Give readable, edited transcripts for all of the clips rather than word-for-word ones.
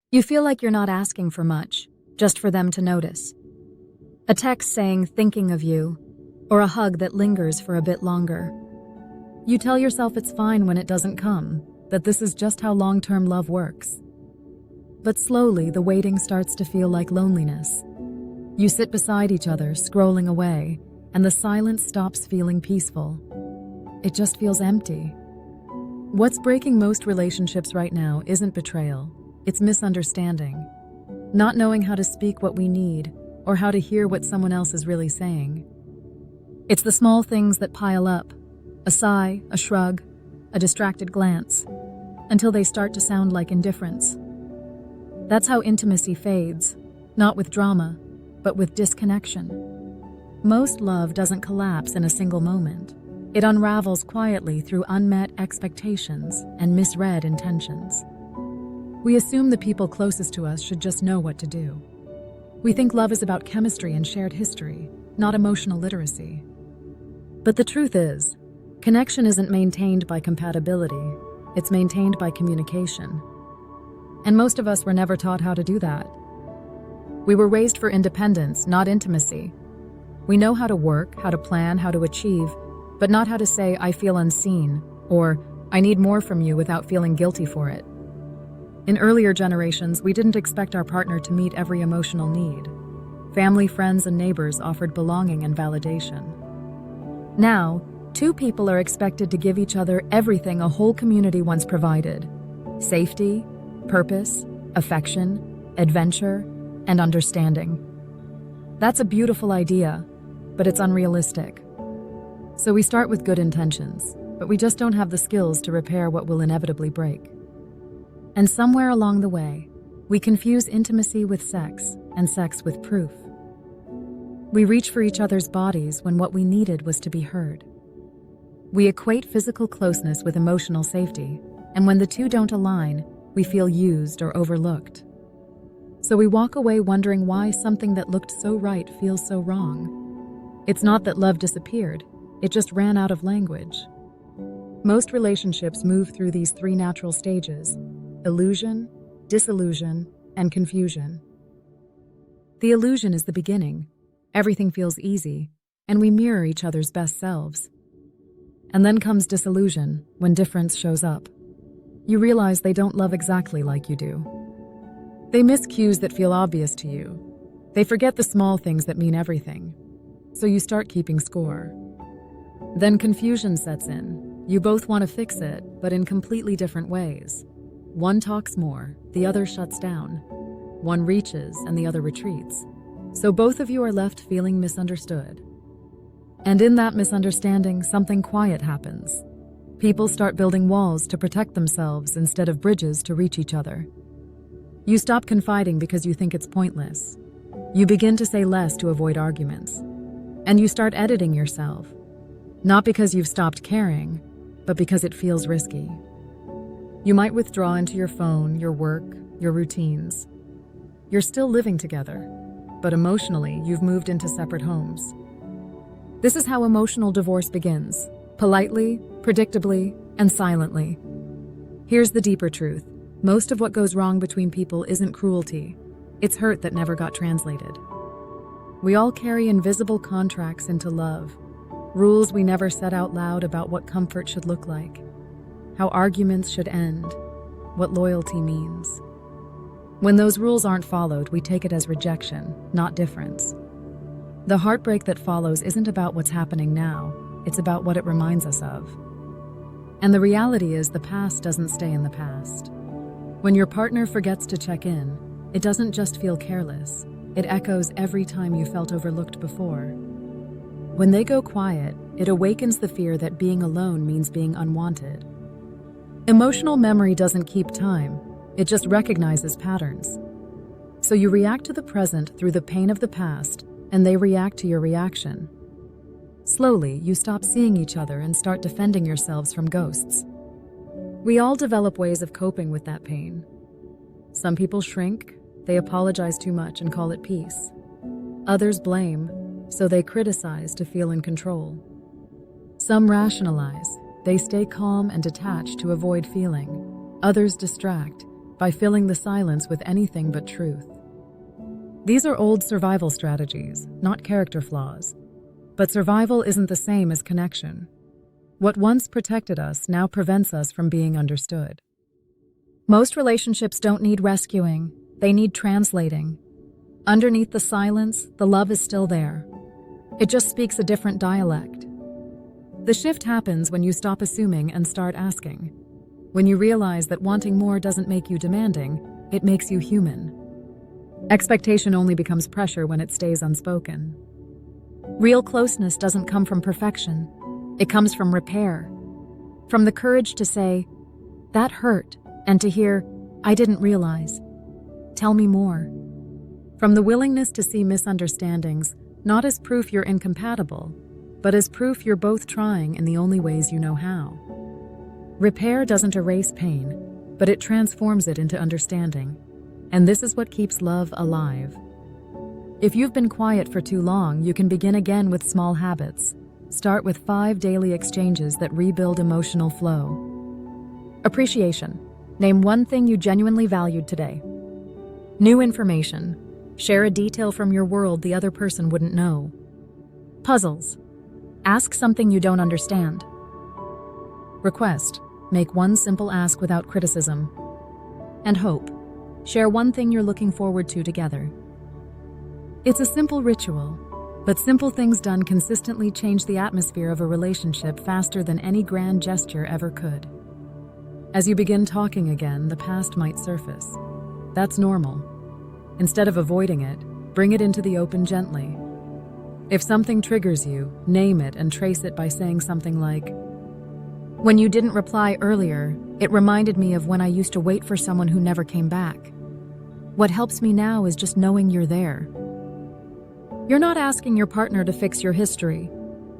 You feel like you're not asking for much, just for them to notice. A text saying thinking of you, or a hug that lingers for a bit longer. You tell yourself it's fine when it doesn't come, that this is just how long-term love works. But slowly, the waiting starts to feel like loneliness. You sit beside each other, scrolling away, and the silence stops feeling peaceful. It just feels empty. What's breaking most relationships right now isn't betrayal, it's misunderstanding. Not knowing how to speak what we need, or how to hear what someone else is really saying. It's the small things that pile up, a sigh, a shrug, a distracted glance, until they start to sound like indifference. That's how intimacy fades, not with drama, but with disconnection. Most love doesn't collapse in a single moment. It unravels quietly through unmet expectations and misread intentions. We assume the people closest to us should just know what to do. We think love is about chemistry and shared history, not emotional literacy. But the truth is, connection isn't maintained by compatibility, it's maintained by communication. And most of us were never taught how to do that. We were raised for independence, not intimacy. We know how to work, how to plan, how to achieve, but not how to say, I feel unseen, or I need more from you without feeling guilty for it. In earlier generations, we didn't expect our partner to meet every emotional need. Family, friends, and neighbors offered belonging and validation. Now, two people are expected to give each other everything a whole community once provided: safety, purpose, affection, adventure, and understanding. That's a beautiful idea, but it's unrealistic. So we start with good intentions, but we just don't have the skills to repair what will inevitably break. And somewhere along the way, we confuse intimacy with sex and sex with proof. We reach for each other's bodies when what we needed was to be heard. We equate physical closeness with emotional safety, and when the two don't align, we feel used or overlooked. So we walk away wondering why something that looked so right feels so wrong. It's not that love disappeared, it just ran out of language. Most relationships move through these three natural stages: illusion, disillusion, and confusion. The illusion is the beginning. Everything feels easy, and we mirror each other's best selves. And then comes disillusion, when difference shows up. You realize they don't love exactly like you do. They miss cues that feel obvious to you. They forget the small things that mean everything. So you start keeping score. Then confusion sets in. You both want to fix it, but in completely different ways. One talks more, the other shuts down. One reaches, and the other retreats. So both of you are left feeling misunderstood. And in that misunderstanding, something quiet happens. People start building walls to protect themselves instead of bridges to reach each other. You stop confiding because you think it's pointless. You begin to say less to avoid arguments. And you start editing yourself. Not because you've stopped caring, but because it feels risky. You might withdraw into your phone, your work, your routines. You're still living together, but emotionally, you've moved into separate homes. This is how emotional divorce begins: politely, predictably, and silently. Here's the deeper truth. Most of what goes wrong between people isn't cruelty. It's hurt that never got translated. We all carry invisible contracts into love, rules we never said out loud about what comfort should look like, how arguments should end, what loyalty means. When those rules aren't followed, we take it as rejection, not difference. The heartbreak that follows isn't about what's happening now, it's about what it reminds us of. And the reality is, the past doesn't stay in the past. When your partner forgets to check in, it doesn't just feel careless, it echoes every time you felt overlooked before. When they go quiet, it awakens the fear that being alone means being unwanted. Emotional memory doesn't keep time, it just recognizes patterns. So you react to the present through the pain of the past, and they react to your reaction. Slowly, you stop seeing each other and start defending yourselves from ghosts. We all develop ways of coping with that pain. Some people shrink, they apologize too much and call it peace. Others blame, so they criticize to feel in control. Some rationalize, they stay calm and detached to avoid feeling. Others distract, by filling the silence with anything but truth. These are old survival strategies, not character flaws. But survival isn't the same as connection. What once protected us now prevents us from being understood. Most relationships don't need rescuing, they need translating. Underneath the silence, the love is still there. It just speaks a different dialect. The shift happens when you stop assuming and start asking. When you realize that wanting more doesn't make you demanding, it makes you human. Expectation only becomes pressure when it stays unspoken. Real closeness doesn't come from perfection. It comes from repair. From the courage to say, "That hurt," and to hear, "I didn't realize. Tell me more." From the willingness to see misunderstandings, not as proof you're incompatible, but as proof you're both trying in the only ways you know how. Repair doesn't erase pain, but it transforms it into understanding. And this is what keeps love alive. If you've been quiet for too long, you can begin again with small habits. Start with 5 daily exchanges that rebuild emotional flow. Appreciation. Name one thing you genuinely valued today. New information. Share a detail from your world the other person wouldn't know. Puzzles. Ask something you don't understand. Request. Make one simple ask without criticism. And hope. Share one thing you're looking forward to together. It's a simple ritual, but simple things done consistently change the atmosphere of a relationship faster than any grand gesture ever could. As you begin talking again, the past might surface. That's normal. Instead of avoiding it, bring it into the open gently. If something triggers you, name it and trace it by saying something like, "When you didn't reply earlier, it reminded me of when I used to wait for someone who never came back. What helps me now is just knowing you're there." You're not asking your partner to fix your history.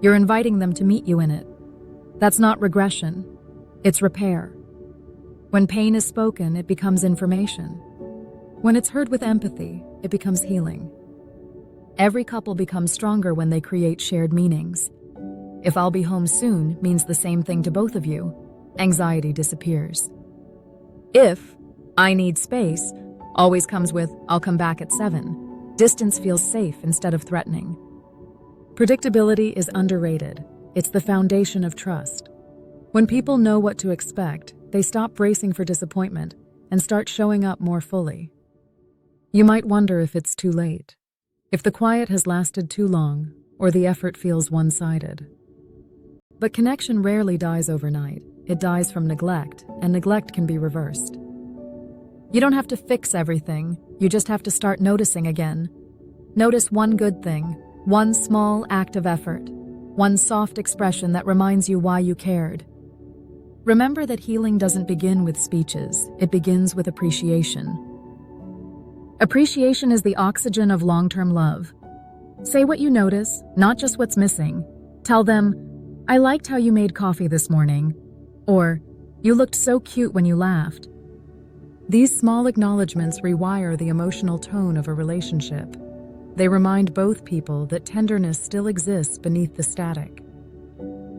You're inviting them to meet you in it. That's not regression. It's repair. When pain is spoken, it becomes information. When it's heard with empathy, it becomes healing. Every couple becomes stronger when they create shared meanings. If "I'll be home soon" means the same thing to both of you, anxiety disappears. If "I need space" always comes with "I'll come back at 7," distance feels safe instead of threatening. Predictability is underrated. It's the foundation of trust. When people know what to expect, they stop bracing for disappointment and start showing up more fully. You might wonder if it's too late, if the quiet has lasted too long, or the effort feels one-sided. But connection rarely dies overnight. It dies from neglect, and neglect can be reversed. You don't have to fix everything, you just have to start noticing again. Notice one good thing, one small act of effort, one soft expression that reminds you why you cared. Remember that healing doesn't begin with speeches, it begins with appreciation. Appreciation is the oxygen of long-term love. Say what you notice, not just what's missing. Tell them, "I liked how you made coffee this morning," or "You looked so cute when you laughed." These small acknowledgments rewire the emotional tone of a relationship. They remind both people that tenderness still exists beneath the static.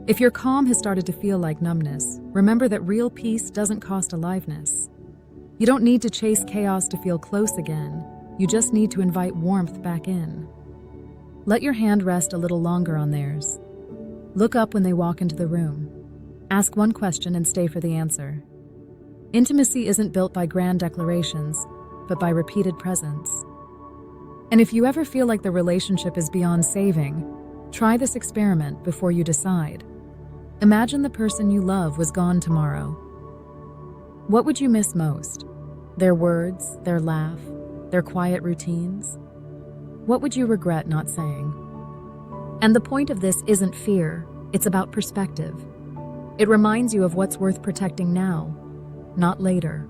If your calm has started to feel like numbness, remember that real peace doesn't cost aliveness. You don't need to chase chaos to feel close again. You just need to invite warmth back in. Let your hand rest a little longer on theirs. Look up when they walk into the room. Ask one question and stay for the answer. Intimacy isn't built by grand declarations, but by repeated presence. And if you ever feel like the relationship is beyond saving, try this experiment before you decide. Imagine the person you love was gone tomorrow. What would you miss most? Their words, their laugh, their quiet routines? What would you regret not saying? And the point of this isn't fear, it's about perspective. It reminds you of what's worth protecting now, not later.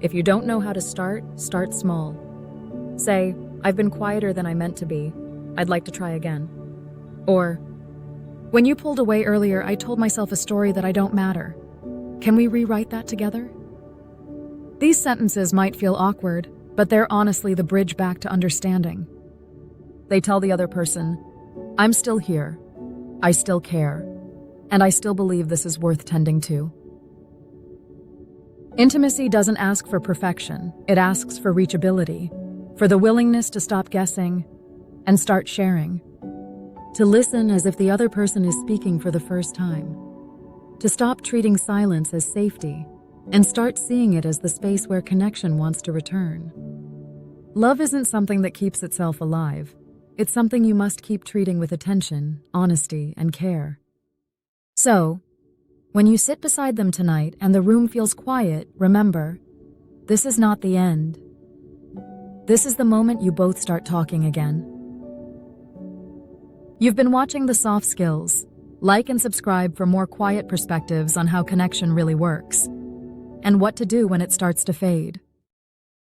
If you don't know how to start small. Say, "I've been quieter than I meant to be. I'd like to try again." Or, "When you pulled away earlier, I told myself a story that I don't matter. Can we rewrite that together?" These sentences might feel awkward, but they're honestly the bridge back to understanding. They tell the other person, "I'm still here. I still care. And I still believe this is worth tending to." Intimacy doesn't ask for perfection, it asks for reachability, for the willingness to stop guessing and start sharing, to listen as if the other person is speaking for the first time, to stop treating silence as safety and start seeing it as the space where connection wants to return. Love isn't something that keeps itself alive. It's something you must keep treating with attention, honesty, and care. So, when you sit beside them tonight and the room feels quiet, remember, this is not the end. This is the moment you both start talking again. You've been watching The Soft Skills. Like and subscribe for more quiet perspectives on how connection really works and what to do when it starts to fade.